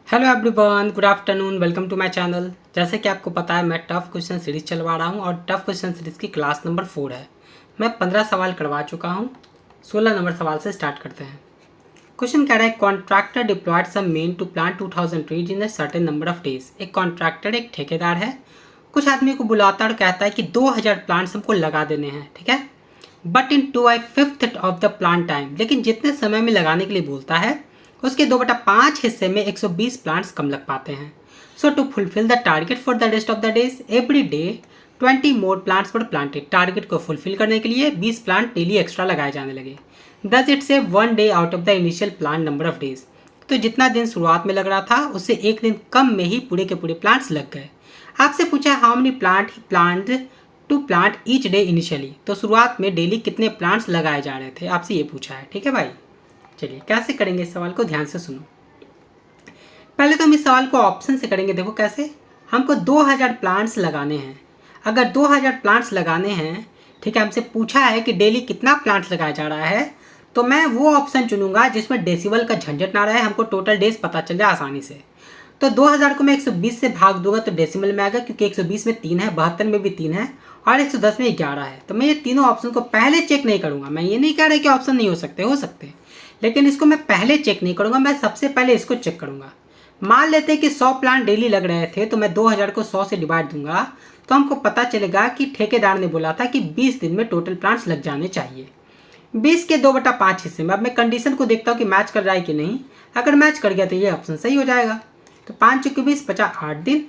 Hello everyone, good afternoon, welcome to my channel. जैसे कि आपको पता है मैं टफ क्वेश्चन सीरीज चलवा रहा हूं और टफ क्वेश्चन सीरीज की क्लास नंबर 4 है। मैं 15 सवाल करवा चुका हूं। 16 नंबर सवाल से स्टार्ट करते हैं। क्वेश्चन कह रहा है contractor deployed some men to plant 2000 trees in a certain number of days. एक कॉन्ट्रैक्टर, एक ठेकेदार है, कुछ आदमी को बुलाता है और कहता है कि 2000 प्लांट्स हमको लगा देने हैं, ठीक है, but in 2/5 of the plant time. लेकिन जितने समय में लगाने के लिए बोलता है उसके 2/5 हिस्से में 120 प्लांट्स कम लग पाते हैं। So to fulfil the target for the rest of the days every day 20 more plants were planted. Target को फुलफिल करने के लिए 20 प्लांट डेली एक्स्ट्रा लगाए जाने लगे। दस इट से 1 day out of the initial plant number of days. तो जितना दिन शुरुआत में लग रहा था उससे एक दिन कम में ही पूरे के पूरे प्लांट्स लग गए। आपसे पूछा how many plant to plant each day initially. तो शुरुआत में डेली कितने प्लांट्स लगाए जा रहे थे, आपसे ये पूछा है, ठीक है भाई। चलिए कैसे करेंगे इस सवाल को, ध्यान से सुनो। पहले तो हम इस सवाल को ऑप्शन से करेंगे। देखो कैसे, हमको 2000 प्लांट्स लगाने हैं। अगर 2000 प्लांट्स लगाने हैं, ठीक है, हमसे पूछा है कि डेली कितना प्लांट्स लगाया जा रहा है, तो मैं वो ऑप्शन चुनूंगा जिसमें डेसिबल का झंझट ना रहे, हमको टोटल डेज पता चल जाए आसानी से। तो 2000 को मैं 120 से भाग दूंगा तो डेसिमल में आएगा, क्योंकि 120 में 3 है, 72 में भी 3 है और 110 में 11 है। तो मैं ये तीनों ऑप्शन को पहले चेक नहीं करूंगा। मैं ये नहीं कह रहा कि ऑप्शन नहीं हो सकते, हो सकते, लेकिन इसको मैं पहले चेक नहीं करूंगा, मैं सबसे पहले इसको चेक करूंगा। मान लेते हैं कि 100 प्लांट डेली लग रहे थे, तो मैं 2000 को 100 से डिवाइड दूंगा तो हमको पता चलेगा कि ठेकेदार ने बोला था कि 20 दिन में टोटल प्लांट्स लग जाने चाहिए। 20 के 2/5 हिस्से में। अब मैं कंडीशन को देखता हूँ कि मैच कर रहा है कि नहीं। अगर मैच कर गया तो ये ऑप्शन सही हो जाएगा। तो 5 चुके 20, 50, 8 दिन,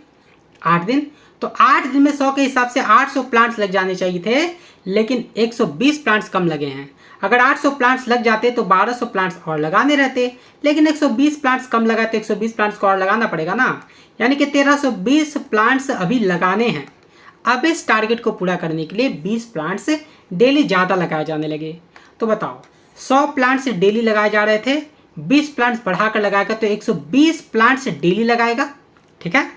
8 दिन। तो 8 दिन में 100 के हिसाब से 800 प्लांट्स लग जाने चाहिए थे, लेकिन 120 प्लांट्स कम लगे हैं। अगर 800 प्लांट्स लग जाते तो 1200 प्लांट्स और लगाने रहते, लेकिन 120 प्लांट्स कम लगा तो 120 प्लांट्स को और लगाना पड़ेगा ना, यानी कि 1320 प्लांट्स अभी लगाने हैं। अब इस टारगेट को पूरा करने के लिए 20 प्लांट्स डेली ज़्यादा लगाए जाने लगे। तो बताओ, 100 प्लांट्स डेली लगाए जा रहे थे, 20 प्लांट्स बढ़ाकर लगाएगा तो 120 प्लांट्स डेली लगाएगा, ठीक है।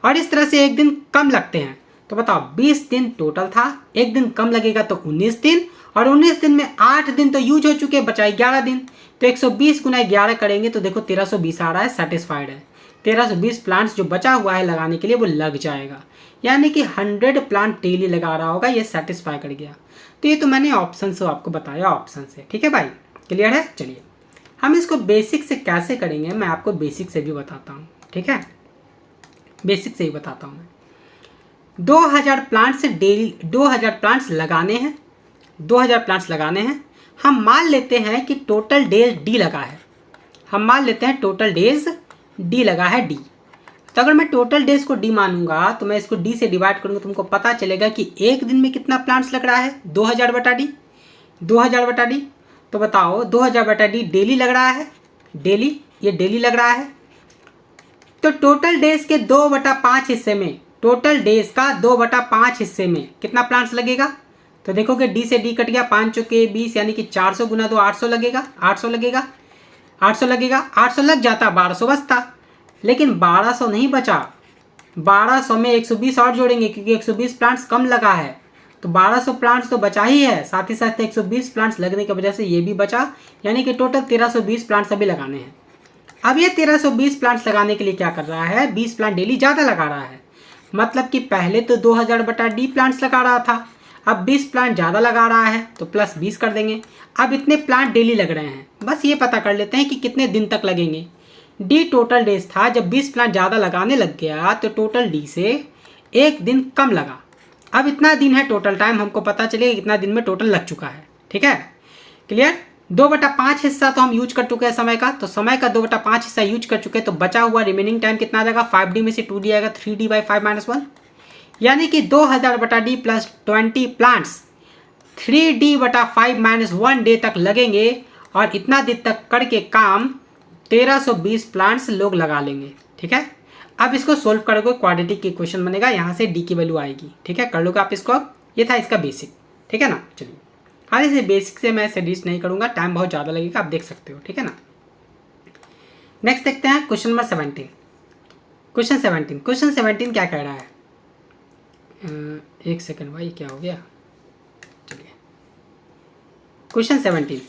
और इस तरह से एक दिन कम लगते हैं। तो बताओ, 20 दिन टोटल था, एक दिन कम लगेगा तो 19 दिन, और 19 दिन में 8 दिन तो यूज हो चुके, बचाए 11 दिन। तो 120 गुना 11 करेंगे तो देखो 1320 आ रहा है, सेटिस्फाइड है। 1320 प्लांट्स जो बचा हुआ है लगाने के लिए वो लग जाएगा, यानी कि 100 प्लांट डेली लगा रहा होगा, ये सेटिस्फाई कर गया। तो ये तो मैंने ऑप्शन से आपको बताया, ऑप्शन से, ठीक है भाई, क्लियर है। चलिए हम इसको बेसिक से कैसे करेंगे मैं आपको बेसिक से भी बताता हूँ, ठीक है, बेसिक से ही बताता हूँ मैं। 2000 प्लांट्स डेली, 2000 प्लांट्स लगाने हैं, 2000 प्लांट्स लगाने हैं। हम मान लेते हैं कि टोटल डेज डी लगा है, हम मान लेते हैं टोटल डेज डी लगा है, डी। तो अगर मैं टोटल डेज को डी मानूंगा तो मैं इसको डी से डिवाइड करूंगा, तुमको पता चलेगा कि एक दिन में कितना प्लांट्स लग रहा है, 2000 बटा डी, 2000 बटा डी। तो बताओ 2000 बटा डी डेली लग रहा है, डेली, ये डेली लग रहा है। तो टोटल डेज के 2/5 हिस्से में, टोटल डेज का 2/5 हिस्से में कितना प्लांट्स लगेगा। तो देखोगे डी से डी कट गया, 5 चौके 20, यानी कि 400 गुना 2 800 लगेगा, 800 लगेगा, 800 लगेगा, 800 लग जाता, 1200 बचता। लेकिन 1200 नहीं बचा, 1200 में 120 और जोड़ेंगे क्योंकि 120 प्लांट्स कम लगा है। तो 1200 प्लांट्स तो बचा ही है, साथ ही साथ 120 प्लांट्स लगने की वजह से ये भी बचा, यानी कि टोटल 1320 प्लांट्स अभी लगाने हैं। अब ये 1320 प्लांट्स लगाने के लिए क्या कर रहा है, 20 प्लांट डेली ज़्यादा लगा रहा है। मतलब कि पहले तो 2000 बटा डी प्लांट्स लगा रहा था, अब 20 प्लांट ज़्यादा लगा रहा है तो प्लस 20 कर देंगे। अब इतने प्लांट डेली लग रहे हैं, बस ये पता कर लेते हैं कि कितने दिन तक लगेंगे। डी टोटल डेज था, जब 20 प्लांट ज़्यादा लगाने लग गया तो टोटल डी से एक दिन कम लगा। अब इतना दिन है टोटल टाइम, हमको पता चलेगा कितना दिन में टोटल लग चुका है, ठीक है, क्लियर। 2/5 हिस्सा तो हम यूज कर चुके हैं समय का, तो समय का 2/5 हिस्सा यूज कर चुके हैं, तो बचा हुआ रिमेनिंग टाइम कितना आ जाएगा, 5D में से 2D आएगा, 3D/5 - 1, यानी कि 2000 बटा D plus 20 plants 3D/5 - 1 day तक लगेंगे, और इतना दिन तक करके काम 1320 प्लांट्स लोग लगा लेंगे, ठीक है। अब इसको सोल्व करोगे, क्वाड्रेटिक इक्वेशन बनेगा, यहाँ से डी की वैल्यू आएगी, ठीक है, कर लोगे आप इसको। अब ये था इसका बेसिक, ठीक है ना। चलिए हाँ, इसे बेसिक से मैं डिस नहीं करूँगा, टाइम बहुत ज़्यादा लगेगा, आप देख सकते हो, ठीक है ना। नेक्स्ट देखते हैं क्वेश्चन नंबर 17। क्वेश्चन 17 क्या कह रहा है, एक सेकंड भाई, क्या हो गया। चलिए क्वेश्चन 17,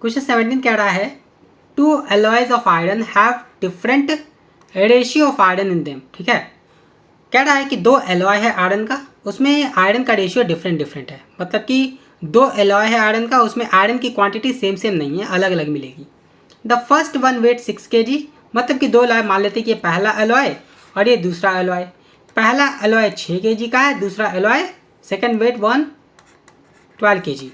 क्वेश्चन 17 कह रहा है two alloys of iron have different ratio of iron in them. ठीक है, कह रहा है कि दो एलॉय है आयरन का, उसमें आयरन का रेशियो डिफरेंट है। मतलब कि दो एलॉय है आयरन का, उसमें आयरन की क्वांटिटी सेम नहीं है, अलग अलग मिलेगी। The first one weight 6 kg, मतलब कि दो एलॉय मान लेते हैं कि ये पहला एलॉय और ये दूसरा एलॉय। पहला एलॉय 6 kg का है, दूसरा एलॉय सेकेंड वेट 12 kg,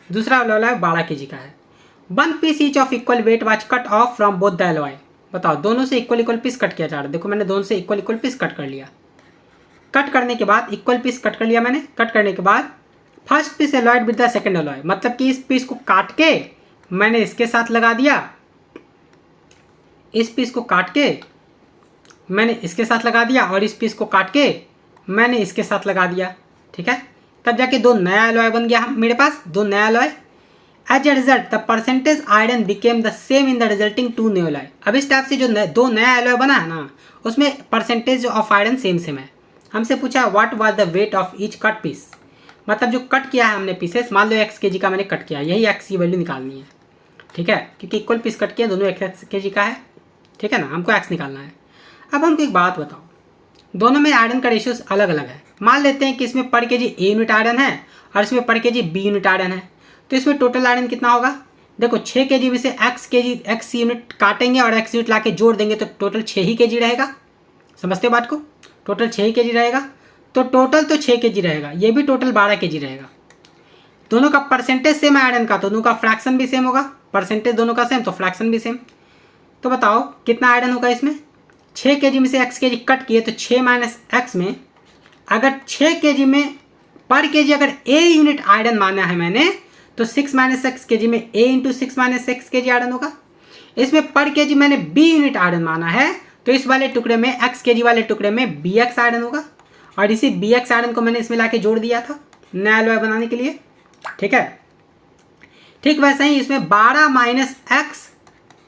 दूसरा एलॉय 12 kg का है। One piece each of equal weight was cut off from both the alloy. बताओ, दोनों से इक्वल पीस कट किया जा रहा है। देखो मैंने दोनों से इक्वल पीस कट कर लिया। कट करने के बाद इक्वल पीस कट कर लिया मैंने। कट करने के बाद first piece alloyed with the second alloy, मतलब कि इस पीस को काट के मैंने इसके साथ लगा दिया, इस पीस को काट के मैंने इसके साथ लगा दिया और इस पीस को काट के मैंने इसके साथ लगा दिया। ठीक है, तब जाके दो नया एलॉय बन गया मेरे पास, दो नया alloy. As a result the percentage iron became the same in the resulting two new alloy. अब इस टाइप से जो दो नया एलॉय बना है ना, उसमें परसेंटेज ऑफ आयरन सेम है। हमसे पूछा what was the weight of each cut piece, मतलब जो कट किया है हमने पीसेस, मान लो x kg का मैंने कट किया, यही x की वैल्यू निकालनी है। ठीक है, क्योंकि इक्वल पीस कट किया, दोनों x kg का है। ठीक है ना, हमको x निकालना है। अब हमको एक बात बताओ, दोनों में आयरन का रेशियो अलग अलग है। मान लेते हैं कि इसमें पर kg a यूनिट आयरन है और इसमें पर kg b यूनिट आयरन है, तो इसमें टोटल आयरन कितना होगा? देखो 6 kg में से x यूनिट काटेंगे और x यूनिट ला के जोड़ देंगे तो टोटल 6 ही kg रहेगा। समझते हो बात को? टोटल 6 ही kg रहेगा, तो टोटल तो 6 kg रहेगा, ये भी टोटल 12 kg रहेगा। दोनों का परसेंटेज सेम है आयरन का, तो दोनों का फ्रैक्शन भी सेम होगा। परसेंटेज दोनों का सेम तो फ्रैक्शन भी सेम। तो बताओ कितना आयरन होगा इसमें? 6 kg में से x kg कट किए तो 6 माइनस x में, अगर 6 kg में पर kg अगर a यूनिट आयरन माना है मैंने, तो 6 माइनस x kg में a into 6 minus x kg iron होगा। इसमें पर kg मैंने b यूनिट आयरन माना है, तो इस वाले टुकड़े में x kg वाले टुकड़े में bx आयरन होगा, और इसी bx आयरन को मैंने इसमें लाके जोड़ दिया था नया एलॉय बनाने के लिए। ठीक है, ठीक वैसे ही इसमें 12 माइनस x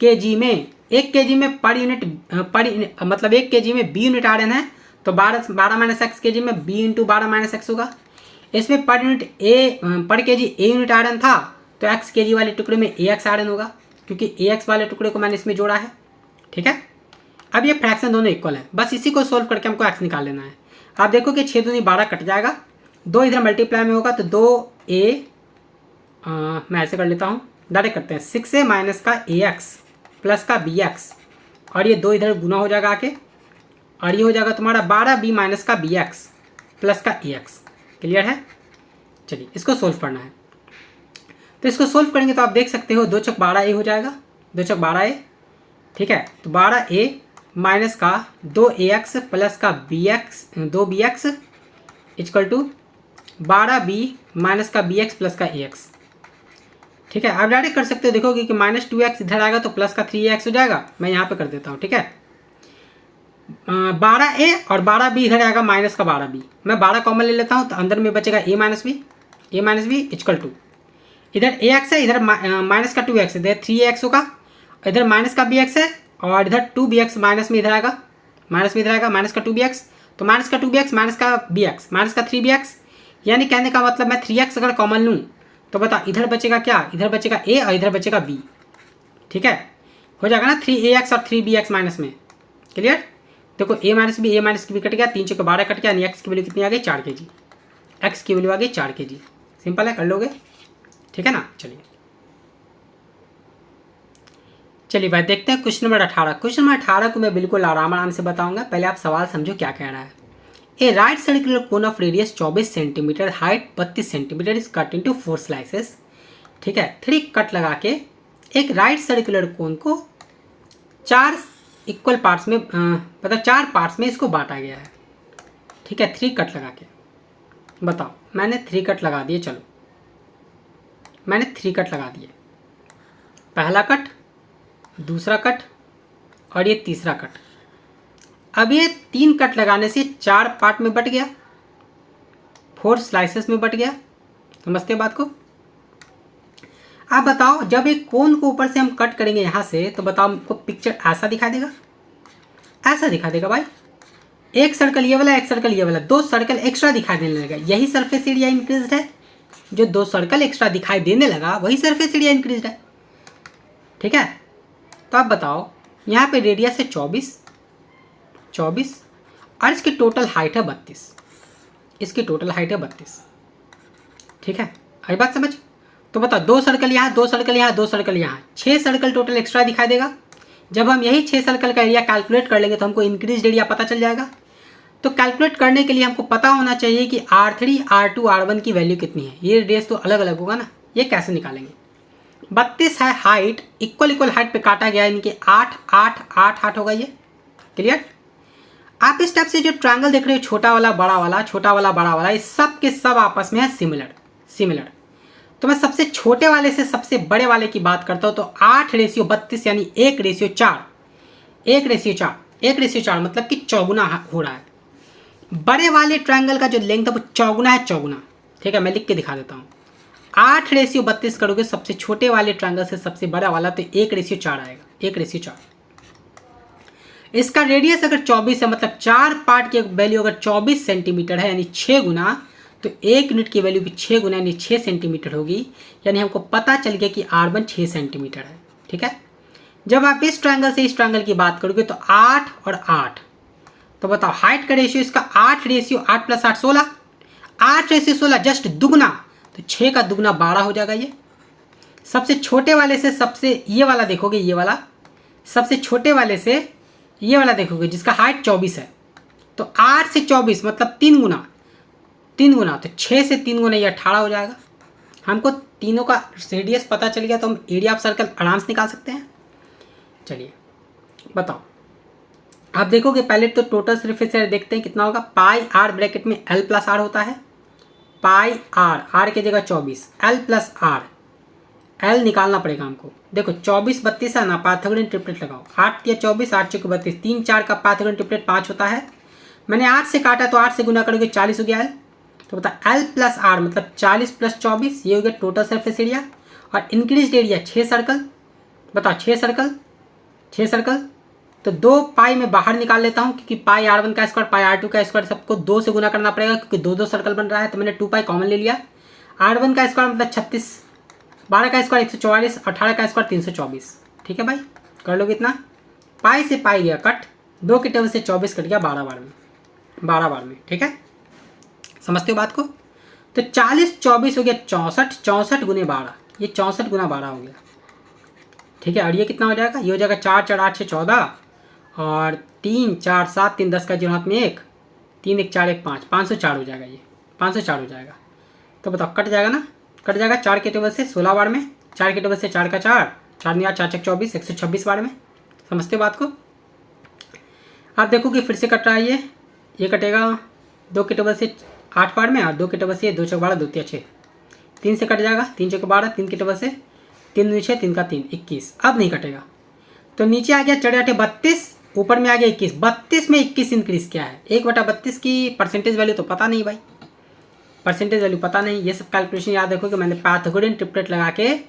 kg में 1 kg में पर यूनिट मतलब 1 kg में b यूनिट आयरन है, तो 12 माइनस x kg में b इंटू 12 माइनस x होगा। इसमें पर यूनिट पर kg a यूनिट आयरन था, तो x kg वाले टुकड़े में ax आयरन होगा, क्योंकि ax वाले टुकड़े को मैंने इसमें जोड़ा है। ठीक है, अब ये फ्रैक्शन दोनों इक्वल है, बस इसी को सोल्व करके हमको x निकाल लेना है। आप देखो कि 6 दूनी 12 कट जाएगा, 2 इधर मल्टीप्लाई में होगा तो 2a, मैं ऐसे कर लेता हूँ, डायरेक्ट करते हैं, 6a माइनस का ax प्लस का bx, और ये 2 इधर गुना हो जाएगा आके, और ये हो जाएगा तुम्हारा 12b माइनस का bx प्लस का ax। क्लियर है? चलिए इसको सोल्व करना है। तो इसको सोल्व करेंगे तो आप देख सकते हो 2 चौक 12a हो जाएगा, 2 चौक 12a। ठीक है, तो 12a माइनस का 2ax प्लस का bx 2bx equal to 12b minus का bx प्लस का ax। ठीक है, आप डायरेक्ट कर सकते हो, देखोगे कि माइनस 2x इधर आएगा तो प्लस का 3x हो जाएगा। मैं यहाँ पे कर देता हूँ। ठीक है, 12a और 12b इधर आएगा माइनस का 12b, मैं 12 कॉमन ले लेता हूँ तो अंदर में बचेगा a minus B equal to, इधर ax है, इधर माइनस का 2x, इधर 3x होगा, इधर माइनस का bx है, और इधर 2bx माइनस में इधर आएगा, माइनस का 2bx, तो माइनस का 2bx माइनस का bx माइनस का 3bx, यानी कहने का मतलब मैं 3x अगर कॉमन लूँ तो बता इधर बचेगा क्या? इधर बचेगा a और इधर बचेगा b। ठीक है, हो जाएगा ना 3ax और 3bx माइनस में। क्लियर? देखो a माइनस b कट गया, 3 चौके 12 कट गया, यानी x की वैल्यू कितनी आ गई? 4 kg। x की वैल्यू आ गई 4 kg। सिंपल है, कर लोगे। ठीक है ना? चलिए भाई देखते हैं क्वेश्चन नंबर 18। क्वेश्चन नंबर 18 को मैं बिल्कुल आराम से बताऊंगा, पहले आप सवाल समझो क्या कह रहा है। A right circular cone of radius 24 centimetre, height 32 centimetre is cut into 4 slices. ठीक है, 3 कट लगा के एक राइट सर्कुलर कोन को 4 इक्वल पार्ट्स में मतलब 4 पार्ट्स में इसको बांटा गया है। ठीक है, 3 कट लगा के बताओ। मैंने 3 कट लगा दिए, चलो मैंने 3 कट लगा दिए, पहला कट, दूसरा कट और ये तीसरा कट। अब ये 3 कट लगाने से 4 पार्ट में बट गया, 4 स्लाइसेस में बट गया। समझते हो बात को? आप बताओ जब एक कोन को ऊपर से हम कट करेंगे यहाँ से, तो बताओ हमको पिक्चर ऐसा दिखा देगा? ऐसा दिखा देगा भाई। एक सर्कल ये वाला, एक सर्कल ये वाला, 2 सर्कल एक्स्ट्रा दिखाई देने लगा, यही सरफेस एरिया इंक्रीज है। जो 2 सर्कल एक्स्ट्रा दिखाई देने लगा वही सरफेस एरिया इंक्रीज है। ठीक है। तो आप बताओ, यहाँ पे रेडियस है 24 और इसकी टोटल हाइट है 32। इसकी टोटल हाइट है 32। ठीक है, आई बात समझ। तो बताओ, 2 सर्कल यहाँ, 2 सर्कल यहाँ, 2 सर्कल यहाँ, 6 सर्कल टोटल एक्स्ट्रा दिखाई देगा। जब हम यही 6 सर्कल का एरिया कैलकुलेट कर लेंगे तो हमको इंक्रीज एरिया पता चल जाएगा। तो कैलकुलेट करने के लिए हमको पता होना चाहिए कि R3, R2, R1 की वैल्यू कितनी है। ये रेडियस तो अलग अलग होगा ना, ये कैसे निकालेंगे। 32 है हाइट, इक्वल हाइट पे काटा गया, इनके 8 8 8 8 होगा ये। क्लियर। आप इस टाइप से जो ट्रायंगल देख रहे हो, छोटा वाला बड़ा वाला, छोटा वाला बड़ा वाला, इस सब के सब आपस में है सिमिलर। तो मैं सबसे छोटे वाले से सबसे बड़े वाले की बात करता हूँ तो 8:32 यानी 1:4। 1:4 मतलब कि चौगुना हो रहा है। बड़े वाले ट्रायंगल का जो लेंथ है वो चौगुना है, चौगुना। ठीक है, मैं लिख के दिखा देता हूँ। 8:32 करोगे सबसे छोटे वाले ट्रायंगल से सबसे बड़ा वाला तो 1:4 आएगा, 1:4। इसका रेडियस अगर 24 है, मतलब 4 पार्ट की वैल्यू अगर 24 सेंटीमीटर है यानी 6 गुना, तो 1 यूनिट की वैल्यू भी 6 गुना यानी 6 सेंटीमीटर होगी। यानी हमको पता चल गया कि R1 6 सेंटीमीटर है। ठीक है। जब आप इस ट्रायंगल से इस ट्रायंगल की बात करोगे तो 8 और 8, तो बताओ हाइट का रेशियो इसका 8:8 + 8 16। 8:16 जस्ट दुगना, तो 6 का दुगना 12 हो जाएगा। ये सबसे छोटे वाले से सबसे ये वाला देखोगे, ये वाला सबसे छोटे वाले से ये वाला देखोगे जिसका हाइट 24 है, तो 8 से 24 मतलब 3 गुना, तो 6 से 3 गुना ये 18 हो जाएगा। हमको तीनों का रेडियस पता चल गया तो हम एरिया ऑफ सर्कल आराम से निकाल सकते हैं। चलिए बताओ, आप देखोगे पहले तो टोटल सरफेस एरिया देखते हैं कितना होगा। पाई आर ब्रैकेट में L + R होता है। पाई आर की जगह 24, L + R, L निकालना पड़ेगा हमको। देखो 24 32 है ना, पाइथागोरियन ट्रिपलेट लगाओ। 8 या 24, 8 चौके 32, 3 4 का पाइथागोरियन ट्रिपलेट 5 होता है। मैंने 8 से काटा तो 8 से गुना करोगे 40 हो गया L। तो बता L + R मतलब 40 + 24, ये हो गया टोटल सरफेस एरिया। और इंक्रीज एरिया 6 सर्कल, बताओ 6 सर्कल। तो 2 पाई में बाहर निकाल लेता हूँ क्योंकि पाई R1 का स्क्वायर पाई R2 का स्क्वायर सबको 2 से गुना करना पड़ेगा क्योंकि 2 सर्कल बन रहा है। तो मैंने 2 पाई कॉमन ले लिया। R1 का स्क्वायर मतलब 36, 12 का स्क्वायर 144, 18 का स्क्वायर 324। ठीक है भाई, कर लोगे इतना। पाई से पाई गया कट, 2 के टेबल से 24 कट गया 12 बार में। ठीक है, समझते हो बात को। तो 40 24 हो गया 64, 64 गुने 12, ये 64 गुना 12 हो गया। ठीक है, और ये कितना हो जाएगा, ये हो जाएगा 4 4 8 6 14 और 3 4 7 3 10 का 0 हाथ में 1, 3 1 4 1 5, 504 हो जाएगा। ये 504 हो जाएगा। तो बताओ कट जाएगा ना, कट जाएगा 4 के टेबल से 16 बार में, 4 के टेबल से 4 का 4, 4 9 4 24, 126 बार में। समझते हो बात को। आप देखो कि फिर से कट रहा है, ये कटेगा 2 के टेबल से 8 बार में और 2 के टेबल से 2 चौक 12 2 3 6, 3 से कट जाएगा, 3 चौक 12, 3 के टेबल से 3 9 6, 3 का 3 21। अब नहीं कटेगा तो नीचे आ गया 4 8 32, ऊपर में आ गया 21। 32 में 21 इंक्रीज क्या है, 1/32 की परसेंटेज वैल्यू तो पता नहीं भाई, परसेंटेज वैल्यू पता नहीं। ये सब कैलकुलेशन याद रखो कि मैंने पाइथागोरियन ट्रिपलेट लगा के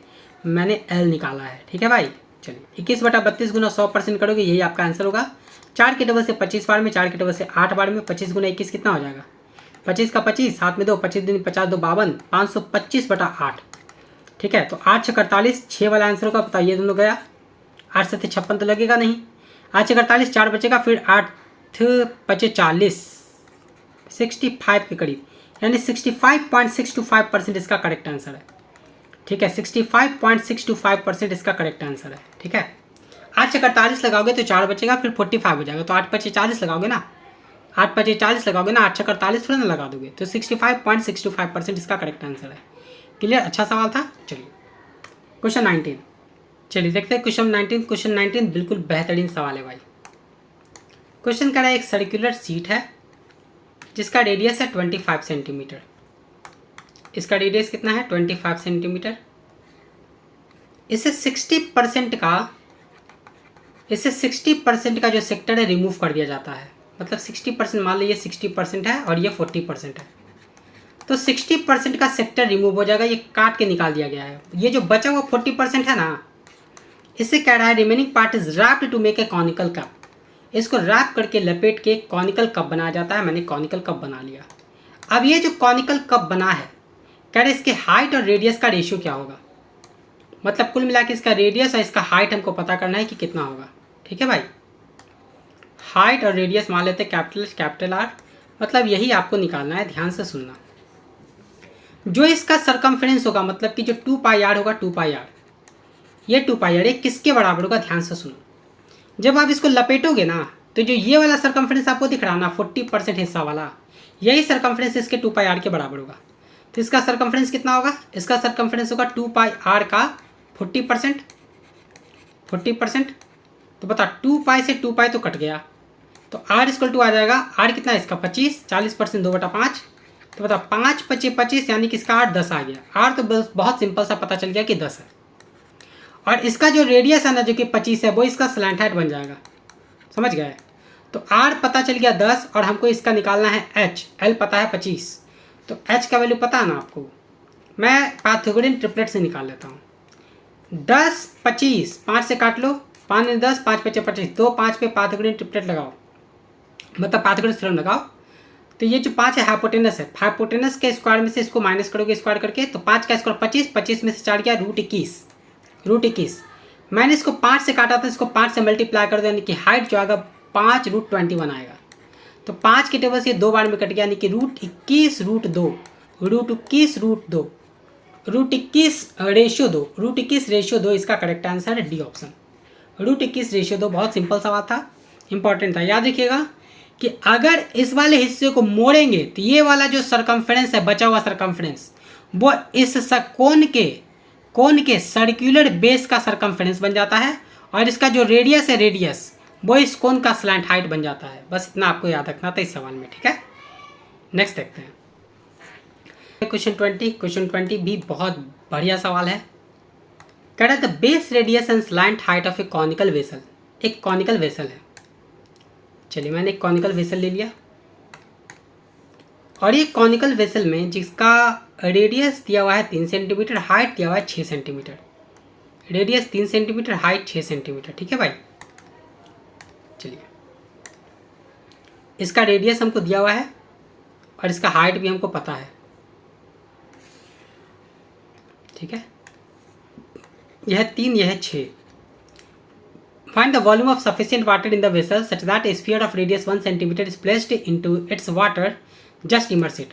मैंने L निकाला है। ठीक है भाई। चलिए 21/32 गुना 100% करोगे, यही आपका आंसर होगा। 4 के टेबल से 25 बार में, 4 के टेबल से 8 बार में, 25 गुना 21 कितना हो जाएगा, 25 का 25, हाथ में 2, 25 दिन 50 2 52, 525/8। ठीक है, तो 8 6 48, 6 वाला आंसर होगा। बताइए ये दोनों गया, 8 7 56 तो लगेगा नहीं, 8 6 48, 4 बचेगा, फिर 8 5 40, 65 के करीब, यानी 65.625% इसका करेक्ट आंसर है। ठीक है, 65.625% इसका करेक्ट आंसर है। ठीक है, 8 से 48 लगाओगे तो 4 बचेगा, फिर 45 हो जाएगा। तो 8 5 40 लगाओगे ना, 8 5 40 लगाओगे ना, 8 से 48 थोड़ा ना लगा दोगे। तो 65.625% इसका करेक्ट आंसर है। क्लियर, अच्छा सवाल था। चलिए क्वेश्चन 19, चलिए देखते हैं क्वेश्चन 19। क्वेश्चन 19 बिल्कुल बेहतरीन सवाल है भाई। क्वेश्चन कह रहा है एक सर्कुलर सीट है जिसका रेडियस है 25 सेंटीमीटर। इसका रेडियस कितना है, 25 सेंटीमीटर। इसे 60% का जो सेक्टर है रिमूव कर दिया जाता है। मतलब 60%, मान लीजिए 60% है और ये 40% है, तो 60% का सेक्टर रिमूव हो जाएगा, ये काट के निकाल दिया गया है। ये जो बचा हुआ 40% है ना, इससे कह रहा है remaining part is wrapped to make a conical cup. इसको रैप करके लपेट के कॉनिकल कप बनाया जाता है। मैंने कॉनिकल कप बना लिया। अब ये जो कॉनिकल कप बना है, कह रहे इसके हाइट और रेडियस का रेशियो क्या होगा। मतलब कुल मिला के इसका रेडियस और इसका हाइट हमको पता करना है कि कितना होगा। ठीक है भाई, हाइट और रेडियस मान लेते हैं कैपिटल एच कैपिटल आर, मतलब यही आपको निकालना है, ध्यान से सुनना। जो इसका सरकमफ्रेंस होगा मतलब कि जो 2 पाई आर होगा, 2 पाई आर, ये 2 पाई आर ये किसके बराबर होगा, ध्यान से सुनो। जब आप इसको लपेटोगे ना तो जो ये वाला सरकमफ्रेंस आपको दिख रहा है ना 40% हिस्सा वाला, यही सरकमफ्रेंस इसके 2 पाई आर के बराबर होगा। तो इसका सरकमफ्रेंस कितना होगा, इसका सरकमफ्रेंस होगा 2 पाई आर का 40%। तो बता 2 पाई से 2 पाई तो कट गया, तो आर इक्वल टू आ जाएगा, आर कितना है इसका 25, 40% 2/5, तो बता 5 25 25 यानी कि इसका आर 10 आ गया। आर तो बस बहुत सिंपल सा पता चल गया कि 10 है। और इसका जो रेडियस है ना जो कि 25 है वो इसका स्लैंट हाइट बन जाएगा, समझ गए। तो आर पता चल गया 10 और हमको इसका निकालना है एच, एल पता है 25, तो एच का वैल्यू पता है ना आपको, मैं पाइथागोरियन ट्रिपलेट से निकाल लेता हूँ। 10 25 5 से काट लो, 5 ने 10 5 5 25, 2 5 पे पाइथागोरियन ट्रिपलेट लगाओ, मतलब पाइथागोरस थ्योरम लगाओ। तो ये जो 5 है हाइपोटेनस है, हाइपोटेनस के स्क्वायर में से इसको माइनस करोगे स्क्वायर करके, तो 5 का स्क्वायर 25, 25 में से 4 गया √21। मैंने इसको 5 से काटा था, इसको 5 से मल्टीप्लाई कर दो यानी कि हाइट जो आएगा 5√21 आएगा। तो 5 के टेबल से 2 बार में कट गया यानी कि √21 रेशियो 2 इसका करेक्ट आंसर है डी ऑप्शन। √21 रेशियो 2 बहुत सिंपल सवाल था, इंपॉर्टेंट था। याद रखिएगा कि अगर इस वाले हिस्से को मोड़ेंगे तो ये वाला जो सरकमफ्रेंस है, बचा हुआ सरकमफ्रेंस, वो इस कोन के सर्कुलर बेस का सरकमफ्रेंस बन जाता है, और इसका जो रेडियस है रेडियस वो इस कोन का स्लैंट हाइट बन जाता है। बस इतना आपको याद रखना था इस सवाल में। ठीक है, नेक्स्ट देखते हैं क्वेश्चन 20 भी बहुत बढ़िया सवाल है। कह रहा है the base radius and slant height of A conical vessel. एक कॉनिकल वेसल है, चलिए मैंने एक कॉनिकल वेसल ले लिया, और ये कॉनिकल वेसल में जिसका रेडियस दिया हुआ है 3 सेंटीमीटर, हाइट दिया हुआ है 6 centimetre. Radius 3 centimetre, height 6 centimetre. ठीक है भाई, चलिए इसका रेडियस हमको दिया हुआ है और इसका हाइट भी हमको पता है। ठीक है, यह 3 यह 6। Find the volume of sufficient water in the vessel such that a sphere of radius 1 centimeter is placed into its water. Just immerse it.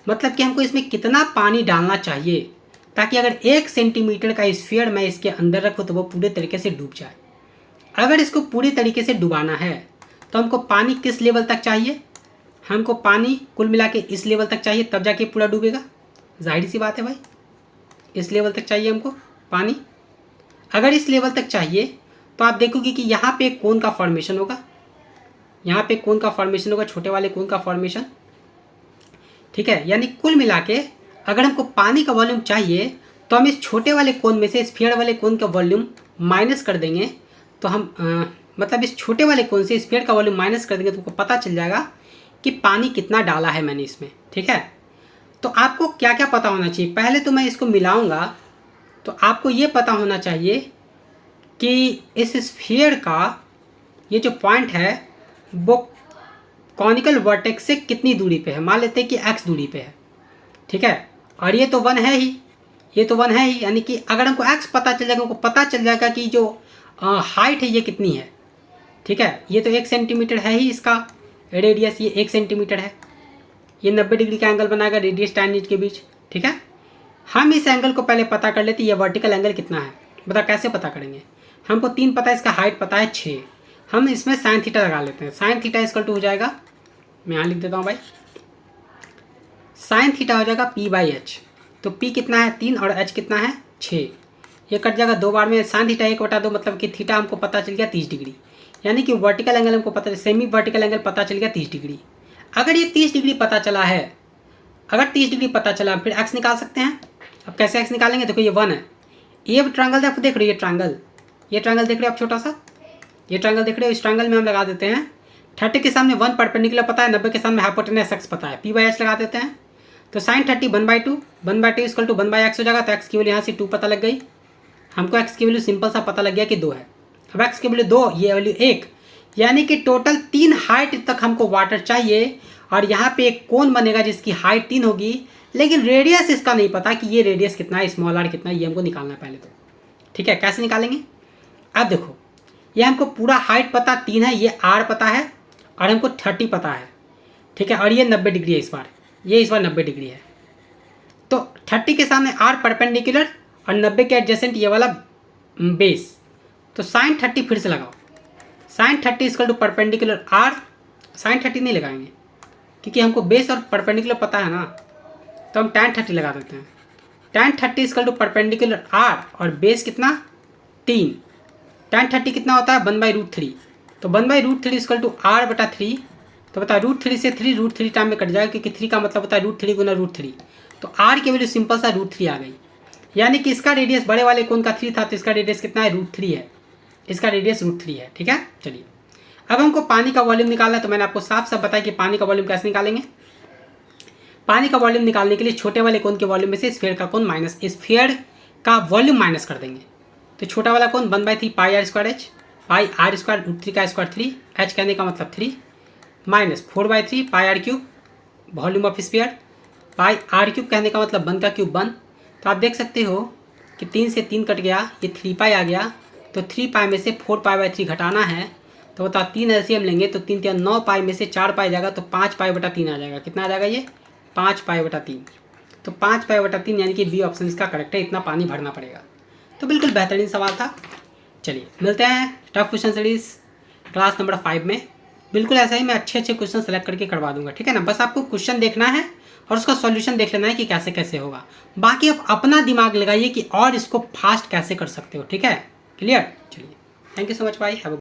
मतलब कि हमको इसमें कितना पानी डालना चाहिए ताकि अगर 1 सेंटीमीटर का स्फीयर मैं इसके अंदर रखूँ तो वो पूरे तरीके से डूब जाए। अगर इसको पूरी तरीके से डुबाना है तो हमको पानी किस लेवल तक चाहिए, हमको पानी कुल मिला के इस लेवल तक चाहिए, तब जाके पूरा डूबेगा। जाहिर सी बात है भाई, इस लेवल तक चाहिए हमको पानी। अगर इस लेवल तक चाहिए तो आप देखोगे कि यहाँ पे एक कोन का फॉर्मेशन होगा, यहाँ पे कोन का फॉर्मेशन होगा, छोटे वाले कोन का फॉर्मेशन। ठीक है, यानी कुल मिला के अगर हमको पानी का वॉल्यूम चाहिए तो हम इस छोटे वाले कोन में से स्फीयर वाले कोन का वॉल्यूम माइनस कर देंगे, तो हम मतलब इस छोटे वाले कोन से स्फीयर का वॉल्यूम माइनस कर देंगे तो हमको पता चल जाएगा कि पानी कितना डाला है मैंने इसमें। ठीक है, तो आपको क्या क्या पता होना चाहिए, पहले तो मैं इसको मिलाऊंगा तो आपको ये पता होना चाहिए कि इस स्फीयर का ये जो पॉइंट है वो कॉनिकल वर्टेक्स से कितनी दूरी पे है। मान लेते हैं कि x दूरी पे है। ठीक है, और ये तो 1 है ही, ये तो 1 है ही, यानी कि अगर हमको x पता चल जाएगा, हमको पता चल जाएगा कि जो हाइट है ये कितनी है। ठीक है, ये तो 1 सेंटीमीटर है ही इसका रेडियस, ये 1 सेंटीमीटर है, ये 90 डिग्री का एंगल बनाएगा रेडियस tan के बीच। ठीक है, हम इस एंगल को पहले पता कर लेते हैं, ये वर्टिकल एंगल कितना है। बता कैसे पता करेंगे, हमको 3 पता है, इसका हाइट पता है 6, हम इसमें साइन थीटा लगा लेते हैं। साइन थीटा इक्वल टू हो जाएगा, मैं यहाँ लिख देता हूँ भाई, साइन थीटा हो जाएगा p/h। तो p कितना है 3 और h कितना है 6, ये कट जाएगा 2 बार में। साइन थीटा 1/2 मतलब कि थीटा हमको पता चल गया 30 डिग्री, यानी कि वर्टिकल एंगल हमको पता, सेमी वर्टिकल एंगल पता चल गया 30 डिग्री। अगर ये 30 डिग्री पता चला है, अगर 30 डिग्री पता चला फिर x निकाल सकते हैं। अब कैसे x निकालेंगे, देखो ये 1 है, ये ट्रायंगल देख रहे हो, ये ट्रायंगल देख रहे हो आप, छोटा सा ये ट्रायंगल देख रहे हो, इस ट्रायंगल में हम लगा देते हैं 30 के सामने 1 परपेंडिकुलर पता है, 90 के सामने हाइपोटेनस x पता है, p/h लगा देते हैं। तो साइन 30 1/2 इक्वल टू 1/x हो जाएगा। तो x की वैल्यू यहाँ से 2 पता लग गई, हमको x की वैल्यू सिंपल सा पता लग गया कि 2 है। अब x की वैल्यू 2, ये वैल्यू 1, यानी कि टोटल 3 हाइट तक हमको वाटर चाहिए। और यहाँ पे एक कोन बनेगा जिसकी हाइट 3 होगी, लेकिन रेडियस इसका नहीं पता कि ये रेडियस कितना है, स्मॉल r कितना है, ये हमको निकालना है पहले। तो ठीक है, कैसे निकालेंगे? अब देखो, ये हमको पूरा हाइट पता 3 है, ये आर पता है और हमको 30 पता है, ठीक है, और ये 90 डिग्री है इस बार, ये इस बार 90 डिग्री है। तो 30 के सामने आर परपेंडिकुलर और 90 के एडजेसेंट ये वाला बेस, तो साइन 30 फिर से लगाओ। Sine 30 equal to perpendicular R, sine 30 नहीं लगाएंगे क्योंकि हमको बेस और परपेंडिकुलर पता है ना, तो हम tan 30 लगा देते हैं। tan 30 equal to perpendicular R और बेस कितना 3, tan 30 कितना होता है 1/√3, तो 1/√3 इक्वल टू आर बटा 3, तो बता √3 से 3 √3 टाइम में कट जाएगा क्योंकि 3 का मतलब होता है √3 गुना √3, तो आर की वैल्यू सिंपल सा √3 आ गई, यानी कि इसका रेडियस बड़े वाले कोन का 3 था, तो इसका रेडियस कितना है √3 है, इसका रेडियस √3 है, ठीक है। चलिए अब हमको पानी का वॉल्यूम निकालना है, तो मैंने आपको साफ साफ बताया कि पानी का वॉल्यूम कैसे निकालेंगे। पानी का वॉल्यूम निकालने के लिए छोटे वाले कोन के वॉल्यूम में से स्फीयर का कोन माइनस, स्फीयर का वॉल्यूम माइनस कर देंगे, तो छोटा वाला cone 1/3 pi R square H, pi R square √3 का स्क्वायर 3, एच कहने का मतलब 3, minus 4/3 pi R cube volume of sphere, pi R cube कहने का मतलब 1 का क्यूब 1, तो आप देख सकते हो कि 3 से 3 कट गया, ये 3 पाई आ गया, तो 3 पाई में से 4π/3 घटाना है, तो बताओ 3 एलसीएम लेंगे तो 3 3 9 पाई में से 4 पाई जाएगा, तो 5 पाई बटा 3 आ जाएगा, कितना आ जाएगा ये 5 पाई बटा 3, तो 5 पाई बटा 3 यानी कि बी ऑप्शन इसका करेक्ट है, इतना पानी भरना पड़ेगा। तो बिल्कुल बेहतरीन सवाल था। चलिए मिलते हैं tough question series class number 5 में, बिल्कुल ऐसा ही मैं अच्छे अच्छे क्वेश्चन सेलेक्ट करके करवा दूंगा, ठीक है ना। बस आपको क्वेश्चन देखना है और उसका सॉल्यूशन देख लेना है कि कैसे कैसे होगा, बाकी आप अपना दिमाग लगाइए कि और इसको फास्ट कैसे कर सकते हो, ठीक है, क्लियर। चलिए thank you so much, bye, have a